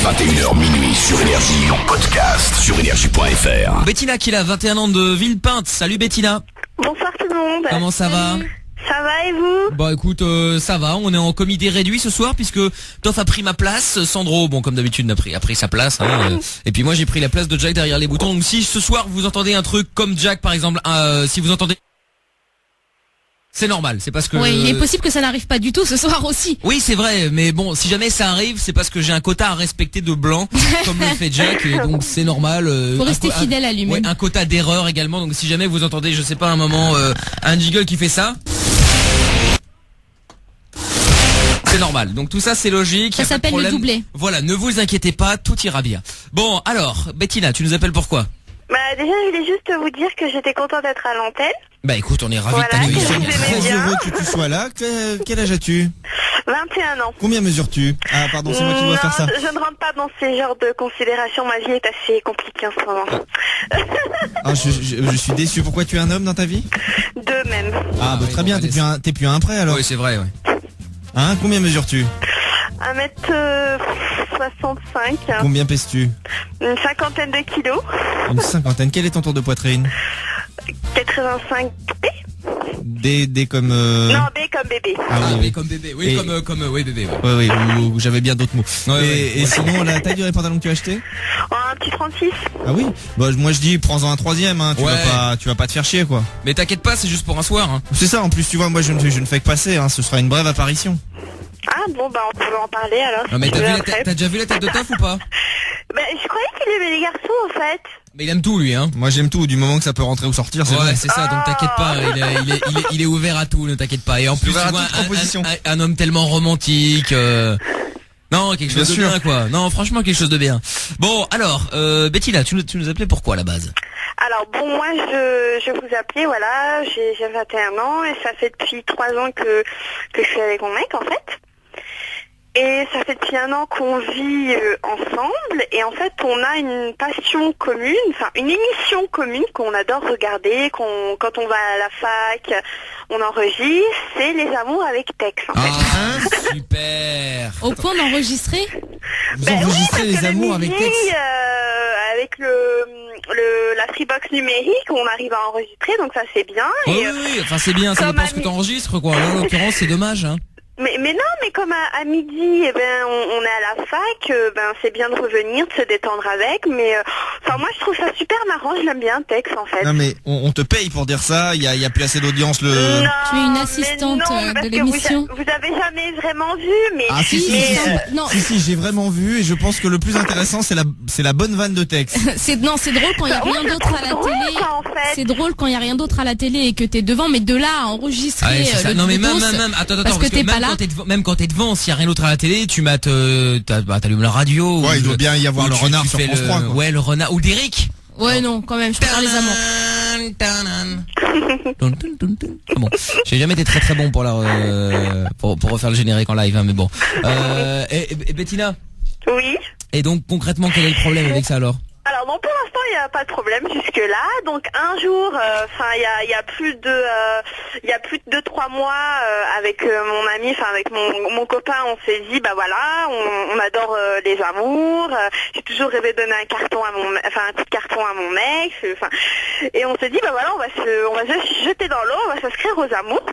21h minuit sur Énergie, en podcast sur énergie.fr. Bettina qui a 21 ans de Villepinte. Salut Bettina. Bonsoir tout le monde. Comment ça va? Ça va et vous? Bah écoute, ça va, on est en comité réduit ce soir puisque Toff a pris ma place, Sandro, bon comme d'habitude a pris sa place, hein, et puis moi j'ai pris la place de Jack derrière les boutons. Donc si ce soir vous entendez un truc comme Jack par exemple, si vous entendez... C'est normal, c'est parce que... Oui, il est possible que ça n'arrive pas du tout ce soir aussi. Oui, c'est vrai, mais bon, si jamais ça arrive, c'est parce que j'ai un quota à respecter de blanc, comme le fait Jack, et donc c'est normal. Faut rester fidèle à lui-même. Ouais, un quota d'erreur également, donc si jamais vous entendez, je sais pas, un moment, un jingle qui fait ça... C'est normal, donc tout ça c'est logique. Ça s'appelle le doublé. Voilà, ne vous inquiétez pas, tout ira bien. Bon, alors, Bettina, tu nous appelles pourquoi? Bah déjà je voulais juste vous dire que j'étais contente d'être à l'antenne. Bah écoute, on est ravis Voilà, de t'accueillir. que vous aimez Très bien. heureux que tu sois là. Quel âge as-tu? 21 ans. Combien mesures-tu? Ah pardon, c'est moi qui dois faire ça. Je ne rentre pas dans ces genres de considérations, ma vie est assez compliquée en ce moment. Ah, je suis déçu. Pourquoi tu es un homme dans ta vie? Deux même. Ah bah oui, très bien, bon, t'es plus un prêt alors. Oui, c'est vrai, ouais. Hein? Combien mesures-tu? 1m65. Combien pèses-tu? Une cinquantaine de kilos. Une cinquantaine. Quel est ton tour de poitrine? 85 B. D comme... Non, B comme bébé. Ah Ah, oui, mais oui. comme bébé, oui, Et- oui, bébé, ouais. Oui, ou j'avais bien d'autres mots. Ouais, Et sinon, la taille du pantalon que tu as acheté? Oh, un petit 36. Ah oui? Bah, moi je dis, prends-en un troisième, hein. Ouais. Tu vas pas te faire chier, quoi. Mais t'inquiète pas, c'est juste pour un soir, hein. C'est ça, en plus, tu vois, moi je ne fais que passer, hein. Ce sera une brève apparition. Ah bon, bah on peut en parler alors. Non mais si tu veux, t'as après. déjà vu la tête de Toff ou pas? Bah, je croyais qu'il aimait les garçons en fait. Mais il aime tout lui, hein. Moi j'aime tout, du moment que ça peut rentrer ou sortir, c'est Ouais, vrai. c'est ça, donc t'inquiète pas, il est ouvert à tout, ne t'inquiète pas. Et en plus, tu Ouvert à vois, toute proposition. un homme tellement romantique, non, quelque chose Bien de sûr. bien, quoi. Non, franchement, quelque chose de bien. Bon, alors, Bettina, tu nous appelais pourquoi à la base? Alors bon, moi je vous appelais, voilà, j'ai 21 ans et ça fait depuis 3 ans que je suis avec mon mec en fait. Et ça fait depuis 1 an qu'on vit ensemble et en fait on a une passion commune, enfin une émission commune qu'on adore regarder, quand on va à la fac, on enregistre, c'est Les Amours avec Tex en fait. Ah, super. Au point d'enregistrer. Vous Ben oui, enregistrez parce les que amours le avec midi, Tex? avec la Freebox numérique, on arrive à enregistrer, donc ça c'est bien. Oui, Et, oui, enfin c'est bien, ça comme dépend ce que ami- t'enregistres, quoi. Là, en l'occurrence, c'est dommage, hein. Mais non, mais comme à midi, eh ben, on est à la fac, ben c'est bien de revenir, de se détendre avec, mais enfin moi je trouve ça super marrant, je l'aime bien Tex en fait. Non mais on te paye pour dire ça, il y a plus assez d'audience Non, Tu es une mais assistante, non, parce de que l'émission. vous avez jamais vraiment vu, mais Ah si, mais, Non, Si, j'ai vraiment vu et je pense que le plus intéressant c'est la bonne vanne de Tex. c'est drôle quand il y a ouais, rien c'est d'autre trop à la drôle, télé. ça, en fait. C'est drôle quand il y a rien d'autre à la télé et que t'es devant, mais de là à enregistrer Ouais, c'est ça. le Non mais Bluetooth, attends, parce que t'es même pas là. quand t'es devant, s'il y a rien d'autre à la télé, tu mates, t'allumes la radio. Ouais, ou il doit bien y avoir ou le tu renard sur fais France 3, quoi. Ouais, le renard ou Derrick. Ouais, non, quand même, je préfère Les Amours. Ah bon, j'ai jamais été très très bon pour pour refaire le générique en live, hein, mais bon. Et Bettina. oui. Et donc concrètement, quel est le problème avec ça alors? Alors bon, pour l'instant il n'y a pas de problème jusque là. Donc un jour, enfin il y a plus de 3 mois avec mon ami, enfin avec mon copain, on s'est dit bah voilà, on adore les amours. J'ai toujours rêvé de donner un coup de carton à mon mec. Enfin et on s'est dit bah voilà, on va se jeter dans l'eau, on va s'inscrire aux amours.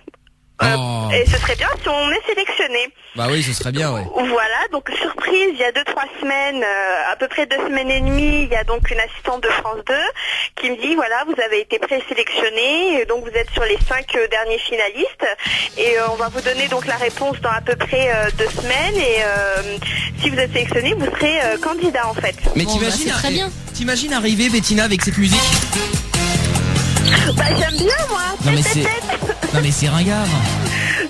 Oh. Et ce serait bien si on est sélectionné. Bah oui, ce serait bien, ouais. Voilà, donc surprise, il y a 2-3 semaines, à peu près 2 semaines et demie, il y a donc une assistante de France 2 qui me dit voilà, vous avez été présélectionné, et donc vous êtes sur les 5 derniers finalistes et on va vous donner donc la réponse dans à peu près 2 semaines et si vous êtes sélectionné, vous serez candidat en fait. Mais Bon, bah, c'est très bien. T'imagines arriver Bettina avec cette musique? Bah j'aime bien moi. Non mais c'est ringard.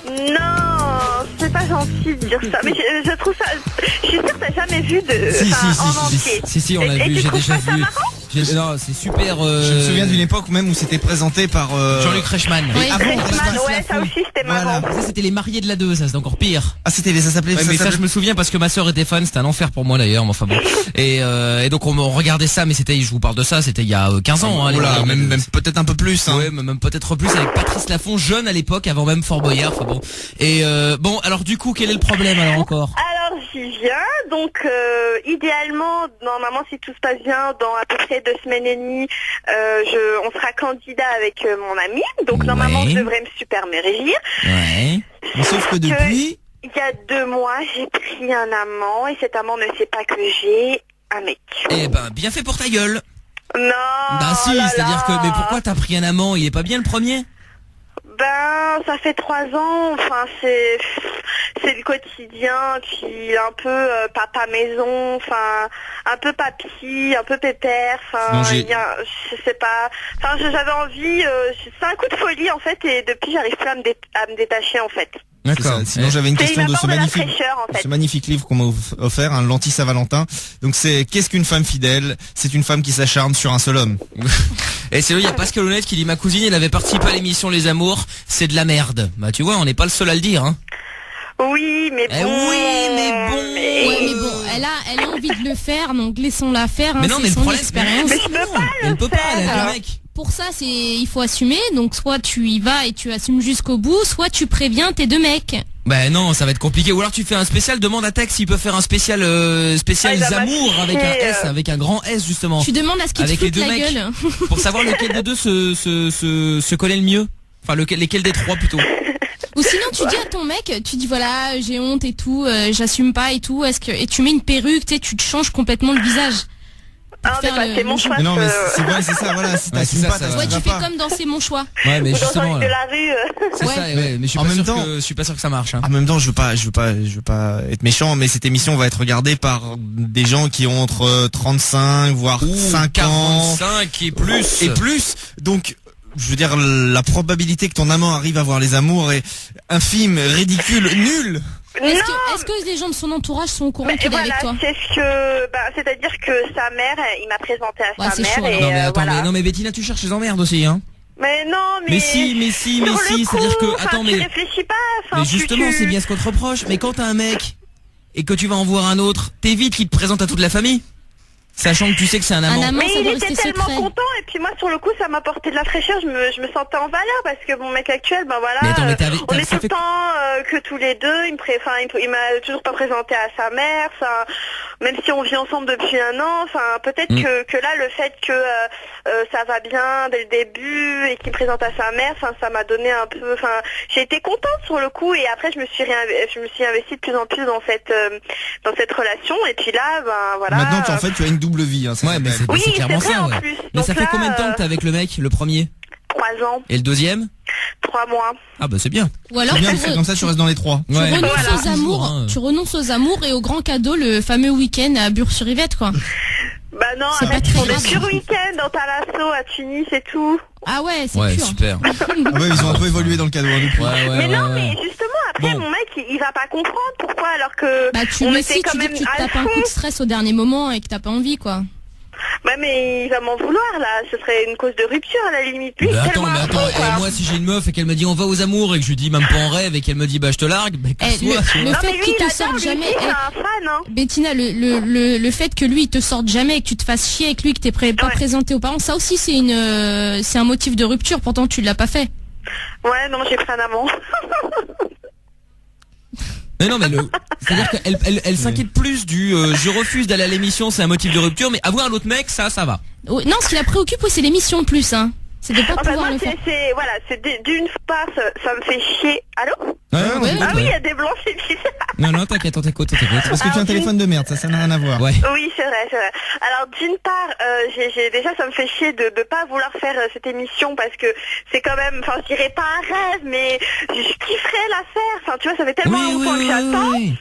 Non, c'est pas gentil de dire ça, mais je trouve ça. Je suis sûre que t'as jamais vu en entier. Si, on l'a Et vu, tu j'ai trouves déjà pas ça vu. marrant? Non, c'est super. Je me souviens d'une époque même où c'était présenté par Jean-Luc Reichmann. Oui. avant Reichmann, Reichmann, ouais, ça aussi c'était marrant. Voilà. Ça c'était les mariés de la 2, ça c'est encore pire. Ah ça s'appelait Ouais, mais ça je s'appelait- me souviens parce que ma sœur était fan, c'était un enfer pour moi d'ailleurs, mais enfin bon. Et donc on regardait ça, mais c'était, je vous parle de ça, c'était il y a 15 ans. Hein, Oula, les- même peut-être un peu plus hein. Ouais, mais même peut-être plus avec Patrice Laffont, jeune à l'époque, avant même Fort Boyard. Enfin bon. Et bon, alors du coup, quel est le problème alors encore? Alors qui vient. Donc, idéalement, normalement, si tout se passe bien, dans à peu près 2 semaines et demie, on sera candidat avec mon ami. Donc, normalement, je devrais me super me régir. Ouais. Mais sauf que depuis... Il y a 2 mois, j'ai pris un amant et cet amant ne sait pas que j'ai un mec. Eh ben, bien fait pour ta gueule. Non. Bah si, là c'est-à-dire que, là. mais pourquoi t'as pris un amant? Il est pas bien le premier? Ben, ça fait 3 ans, enfin c'est le quotidien, puis un peu papa maison, enfin un peu papy, un peu pépère, enfin je sais pas, enfin j'avais envie, c'est un coup de folie en fait et depuis j'arrive plus à me détacher en fait. D'accord. Sinon j'avais une question de ce fait. magnifique livre qu'on m'a offert, un Lentilles Saint-Valentin. Donc c'est qu'est-ce qu'une femme fidèle? C'est une femme qui s'acharne sur un seul homme. Et c'est là, il y a Pascal Honnête qui dit ma cousine, elle avait participé à l'émission Les Amours, c'est de la merde. Bah tu vois, on n'est pas le seul à le dire, hein. Oui, mais bon. Ouais, mais bon, elle a envie de le faire, donc laissons-la faire. Mais non, mais le problème, expérience. Mais je peux pas elle peut pas, elle a faire. deux mecs. Pour ça, il faut assumer. Donc soit tu y vas et tu assumes jusqu'au bout, soit tu préviens tes 2 mecs. Bah non, ça va être compliqué. Ou alors tu fais un spécial, demande à Tex s'il peut faire un spécial amour avec un S, avec un grand S justement. Tu demandes à ce qu'il te Avec les foute 2 la mecs. gueule. Pour savoir lequel des deux se connaît le mieux. Enfin, lesquels des 3 plutôt. Ou sinon tu dis à ton mec, tu dis voilà, j'ai honte et tout, j'assume pas et tout, et tu mets une perruque, tu te changes complètement le visage. Ah, mais bah, c'est mon choix. Mais non, mais c'est vrai, c'est ça, voilà. Si t'assumes pas, Ouais, tu fais comme dans C'est mon choix. Ouais, mais justement. de la rue. C'est ça, ouais, mais je suis pas sûr que ça marche. Hein. En même temps, je veux pas être méchant, mais cette émission va être regardée par des gens qui ont entre 35 voire 5 ans 45 et plus. et plus. Donc je veux dire, la probabilité que ton amant arrive à voir les amours est infime, ridicule, nulle. Est-ce que les gens de son entourage sont au courant qu'il est avec toi? C'est-à-dire que sa mère, il m'a présenté à sa mère. Chaud, et non mais attends, voilà. mais Bettina, tu cherches les emmerdes aussi, hein. Mais non, mais si, c'est-à-dire que attends, tu réfléchis pas. Mais justement, c'est bien ce qu'on te reproche. Mais quand t'as un mec et que tu vas en voir un autre, t'évites qu'il te présente à toute la famille. Sachant que tu sais que c'est un amant. Mais ça il doit était rester tellement secret. content et puis moi sur le coup ça m'a apporté de la fraîcheur, je me sentais en valeur parce que mon mec actuel, ben voilà, Mais attends, mais on est tout le temps que tous les deux, il m'a toujours pas présenté à sa mère, enfin même si on vit ensemble depuis 1 an, enfin peut-être que là le fait que ça va bien dès le début et qu'il me présente à sa mère, enfin ça m'a donné un peu, enfin j'ai été contente sur le coup et après je me suis investie de plus en plus dans cette relation et puis là ben voilà. Maintenant en fait tu as une double vie, hein, Ouais, mais c'est clairement vrai, ça, en ouais. plus. Mais Donc ça fait là, combien de temps que t'es avec le mec, le premier? 3 ans, Et le deuxième? 3 mois. Ah bah c'est bien. Ou alors C'est bien, c'est comme ça tu restes dans les 3. tu Ouais, renonces voilà. aux amours, Toujours, hein. tu renonces aux amours et au grand cadeau, le fameux week-end à Bure-sur-Yvette, quoi. Bah non, C'est pas arrête, très on est grave. sur week-end dans Talasso à Tunis et tout. Ah ouais, c'est Ouais, pur. super. Ah ouais, ils ont un peu évolué dans le cadeau, hein, depuis. Mais non, mais justement, après Bon. mon mec, il va pas comprendre pourquoi alors que Bah tu on le était sais, quand tu dis même que tu te à tapes un fond. coup de stress au dernier moment et que t'as pas envie, quoi. Bah mais il va m'en vouloir là, ce serait une cause de rupture à la limite. Lui, Mais il est attends, tellement à fond, et quoi. moi si j'ai une meuf et qu'elle me dit on va aux amours et que je lui dis même pas en rêve et qu'elle me dit bah je te largue, bah Eh, casse-toi. tu vois. le Non fait mais lui qu'il il te adore, sorte lui jamais, aussi, c'est un fan hein. Bettina, le fait que lui il te sorte jamais et que tu te fasses chier avec lui, que t'es pas Ouais. présenté aux parents, ça aussi c'est un motif de rupture. Pourtant tu l'as pas fait. Ouais non, j'ai pris un amant. Mais non, mais c'est-à-dire qu'elle s'inquiète plus du je refuse d'aller à l'émission, c'est un motif de rupture, mais avoir un autre mec, ça va. Oui, non, ce qui la préoccupe, oui, c'est l'émission en plus, hein. C'est de pas Ah bah pouvoir moi le faire. c'est d'une part ça me fait chier. Allô? Ouais, Ouais. Ah oui, il y a des blanches et puis Non, t'inquiète, on t'écoute. Parce que tu as un téléphone de merde, ça n'a rien à voir. Ouais. Oui, c'est vrai. Alors d'une part, déjà ça me fait chier de pas vouloir faire cette émission parce que c'est quand même, enfin je dirais pas un rêve, mais je kifferais la faire. Enfin tu vois, ça fait tellement longtemps que j'attends. Oui.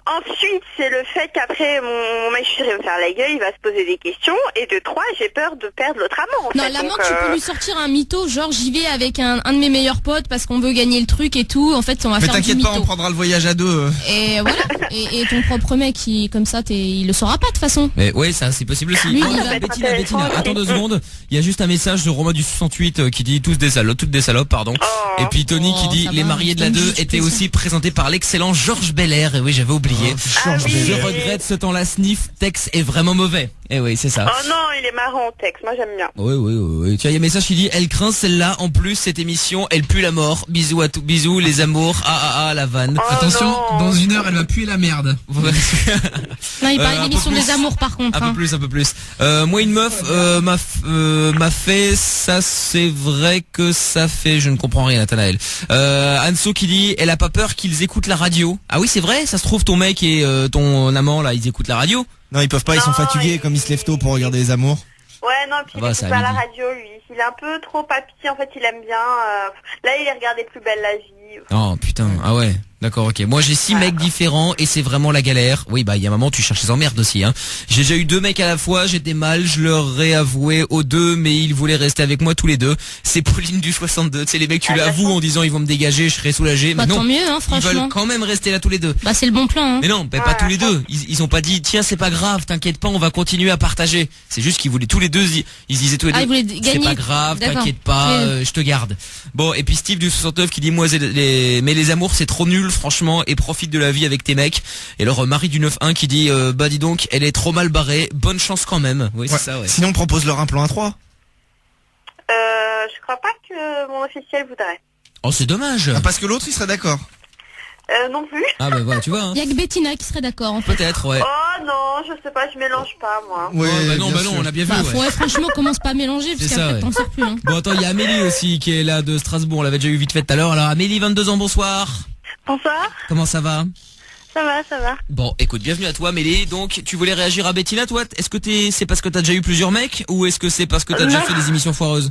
Ensuite, c'est le fait qu'après mon mec il va me faire la gueule, il va se poser des questions. Et de 3, j'ai peur de perdre l'autre amant. En Non, fait. l'amant, Donc, tu peux lui sortir un mytho, genre j'y vais avec un de mes meilleurs potes parce qu'on veut gagner le truc et tout. En fait, on va Mais faire du t'inquiète mytho. pas, on prendra le voyage à 2. Et voilà. Et ton propre mec, comme ça, il le saura pas de toute façon. Mais ouais, ça c'est possible aussi. Lui, Oh, il va être Bettina, intéressant aussi. attends 2 secondes. Il y a juste un message de Romain du 68 qui dit toutes des salopes, pardon. Oh. Et puis Tony qui dit ça les va, mariés de la Tony, 2 tu étaient fais ça. aussi présentés par l'excellent Georges Belair. Et oui, j'avais oublié. Ah oui. Je regrette ce temps-là, Sniff, Tex est vraiment mauvais. Et oui, c'est ça. Oh non, il est marrant, Tex. Moi, j'aime bien. Oui. Tu vois, il y a un message qui dit elle craint celle-là. En plus, cette émission, elle pue la mort. Bisous à tous, bisous les amours. La vanne. Oh Attention, non. dans 1 heure, elle va puer la merde. Non, il parlait un peu d'émission plus. des amours par contre. Un peu plus. Moi, une meuf m'a fait, ça c'est vrai que ça fait, je ne comprends rien, Nathanaël. Anso qui dit, elle a pas peur qu'ils écoutent la radio. Ah oui, c'est vrai, ça se trouve ton mec et ton amant là, ils écoutent la radio. Non, ils peuvent pas, ils sont Non, fatigués comme ils se lèvent tôt pour regarder les amours. Ouais, non, puis Ça il va, écoute c'est à pas la midi. radio, lui. Il est un peu trop papy, en fait, il aime bien. Là, il regardait Plus belle la vie. Oh putain, ah ouais. D'accord, ok. Moi j'ai 6 mecs différents et c'est vraiment la galère. Oui bah il y a un moment tu cherches les emmerdes aussi hein. J'ai déjà eu 2 mecs à la fois, j'étais mal, je leur ai avoué aux 2 mais ils voulaient rester avec moi tous les 2. C'est Pauline du 62, c'est les mecs tu l'avoues en disant ils vont me dégager, je serai soulagé. Bah Mais non, tant mieux, hein, ils veulent franchement. quand même rester là tous les 2. Bah c'est le bon plan. Hein. Mais non, pas tous les 2. Ils ont pas dit tiens c'est pas grave, t'inquiète pas, on va continuer à partager. C'est juste qu'ils voulaient tous les 2, ils disaient tous les 2. Ah, ils voulaient C'est gagner. pas grave, D'accord. t'inquiète pas, Oui. je te garde. Bon et puis Steve du 69 qui dit moi mais les amours c'est trop nul franchement et profite de la vie avec tes mecs. Et alors Marie du 9-1 qui dit bah dis donc elle est trop mal barrée, bonne chance quand même. Oui c'est ça ouais. Sinon, propose-leur un plan à 3. Je crois pas que mon officiel voudrait. Oh c'est dommage. Ah, parce que l'autre, il serait d'accord. Non plus. Ah bah voilà tu vois hein. Il y a que Bettina qui serait d'accord en fait. Peut-être ouais. Oh non, je sais pas, je mélange pas, moi. Ouais, bah non bien sûr. on a bien vu Bah, ouais. franchement, commence pas à mélanger parce C'est qu'après ça, ouais. t'en sors plus. Hein. Bon attends il y a Amélie aussi qui est là de Strasbourg, on l'avait déjà eu vite fait tout à l'heure. Alors Amélie 22 ans bonsoir. Bonsoir. Comment ça va? Ça va, ça va. Bon, écoute, bienvenue à toi, Amélie. Donc, tu voulais réagir à Bettina, toi? Est-ce que c'est parce que t'as déjà eu plusieurs mecs, ou est-ce que c'est parce que t'as déjà Non. fait des émissions foireuses?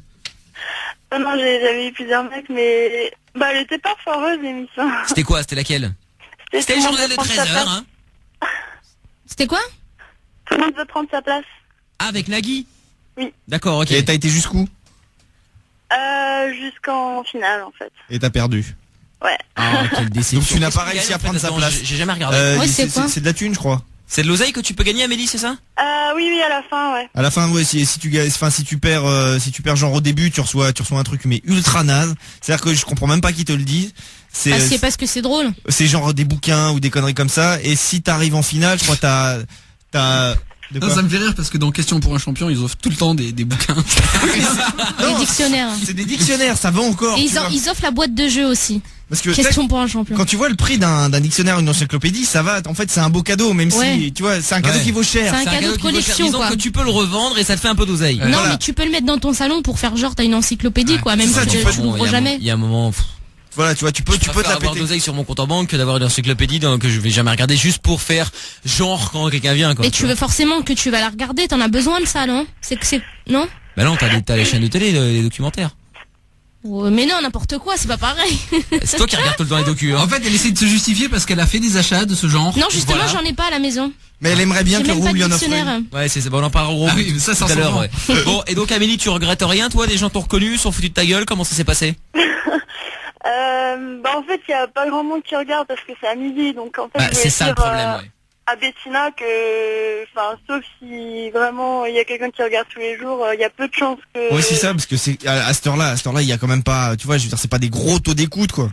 Non, j'avais eu plusieurs mecs, mais... Bah, elle était pas foireuse, l'émission. C'était quoi? C'était laquelle? C'était le journal de 13h, hein? C'était quoi? Tout le monde veut prendre sa place. Ah, avec Nagui? Oui. D'accord, ok. Et t'as été jusqu'où? Jusqu'en finale, en fait. Et t'as perdu. Ouais. Ah, quelle déception. Donc tu n'as Qu'est-ce pas qu'on réussi gagne, à en fait, prendre sa là-dedans? place. J'ai jamais regardé. Ouais, c'est quoi C'est de la thune, je crois. C'est de l'oseille que tu peux gagner, Amélie, c'est ça? Oui, à la fin, ouais. À la fin, ouais, si tu gagnes, enfin, si tu perds genre au début, tu reçois un truc mais ultra naze. C'est-à-dire que je comprends même pas qui te le dit. Ah, c'est parce que c'est drôle. C'est genre des bouquins ou des conneries comme ça. Et si t'arrives en finale, je crois t'as de Non, quoi? ça me fait rire parce que dans Question pour un champion, ils offrent tout le temps des bouquins. Les dictionnaires. C'est des dictionnaires, ça va encore. Et tu vois. ils offrent la boîte de jeu aussi. Parce que Question pour un champion. quand tu vois le prix d'un dictionnaire, une encyclopédie, ça va. En fait, c'est un beau cadeau, même Ouais. si tu vois, c'est un cadeau Ouais. qui vaut cher. C'est un cadeau de qui vaut cher. collection, Disons quoi. que tu peux le revendre et ça te fait un peu d'oseille. Non, Voilà. mais tu peux le mettre dans ton salon pour faire genre t'as une encyclopédie, quoi. Même C'est ça, si tu tu peux- l'ouvres il y a un jamais. Il y a un moment... Voilà, tu vois, tu peux te la avoir péter. d'oseille sur mon compte en banque que d'avoir une encyclopédie que je vais jamais regarder juste pour faire genre quand quelqu'un vient, quoi. Et tu veux forcément que tu vas la regarder, t'en as besoin de ça, non? Non? Bah non, t'as les chaînes de télé, les documentaires. Mais non, n'importe quoi, c'est pas pareil. C'est toi qui regardes tout le temps les docus, hein. En fait, elle essaie de se justifier parce qu'elle a fait des achats de ce genre. Non, justement, Voilà. j'en ai pas à la maison. Mais elle aimerait bien J'ai que le même pas roux de lui en offre dictionnaire. une. Ouais, c'est bon, on en parlera Ah oui, mais ça tout à s'en l'heure, sort. ouais. Bon, et donc Amélie, tu regrettes rien, toi? Les gens t'ont reconnu, sont foutus de ta gueule, comment ça s'est passé? Bah, en fait, il y a pas grand monde qui regarde parce que c'est à midi, donc en fait, Bah, je voulais c'est ça le dire, problème, ouais. à Bettina que, enfin, sauf si vraiment il y a quelqu'un qui regarde tous les jours, il y a peu de chances que... Ouais, c'est ça, parce que c'est à cette heure-là, il y a quand même pas, tu vois, je veux dire, c'est pas des gros taux d'écoute, quoi.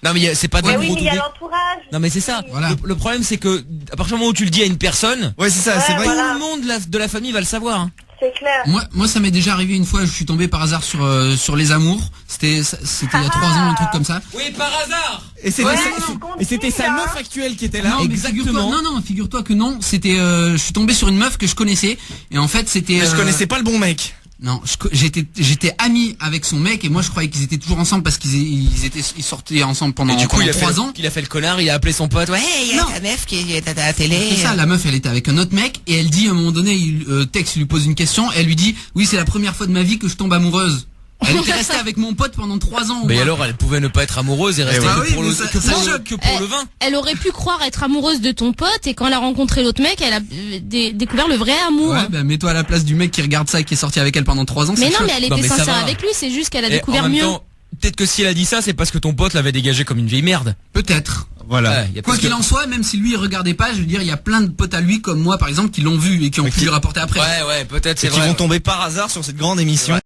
Non mais c'est pas des Mais gros oui, mais il y a trucs. l'entourage. Non mais c'est ça. Voilà. Le problème c'est que à partir du moment où tu le dis à une personne, Ouais, c'est ça, Ouais, c'est vrai. voilà. tout le monde de la famille va le savoir. hein. C'est clair. Moi, ça m'est déjà arrivé une fois, je suis tombé par hasard sur les amours. C'était il y a 3 ans, un truc comme ça. Oui, par hasard. Et c'était Ouais, et c'était sa meuf actuelle qui était là. Non, mais exactement. figure-toi que non, c'était je suis tombé sur une meuf que je connaissais et en fait c'était Mais je connaissais pas le bon mec. Non, j'étais ami avec son mec et moi je croyais qu'ils étaient toujours ensemble parce qu'ils sortaient ensemble pendant Et du coup, pendant il a fait 3 ans. il a fait le connard, il a appelé son pote. Ouais, il y a Non. ta meuf qui est à la télé. C'est ça, la meuf elle était avec un autre mec et elle dit à un moment donné, Tex lui pose une question, elle lui dit oui c'est la première fois de ma vie que je tombe amoureuse. Elle était restée avec mon pote pendant 3 ans. au Mais moins. alors, elle pouvait ne pas être amoureuse et rester ouais. Ah que oui, pour mais le ça- que ça pour le- choque. que pour le vin. Elle aurait pu croire être amoureuse de ton pote et quand elle a rencontré l'autre mec, elle a découvert le vrai amour. Ouais, bah mets-toi à la place du mec qui regarde ça et qui est sorti avec elle pendant 3 ans. Mais ça non, choque. mais elle Non, était mais ça sincère va. avec lui, c'est juste qu'elle a Et découvert en même mieux. temps, peut-être que si elle a dit ça, c'est parce que ton pote l'avait dégagé comme une vieille merde. Peut-être. Voilà. Ouais, y a Quoi parce qu'il que- en soit, même si lui il regardait pas, je veux dire, il y a plein de potes à lui comme moi par exemple qui l'ont vu et qui ont pu lui rapporter après. Ouais, peut-être Et c'est qui vrai. vont tomber par hasard sur cette grande émission.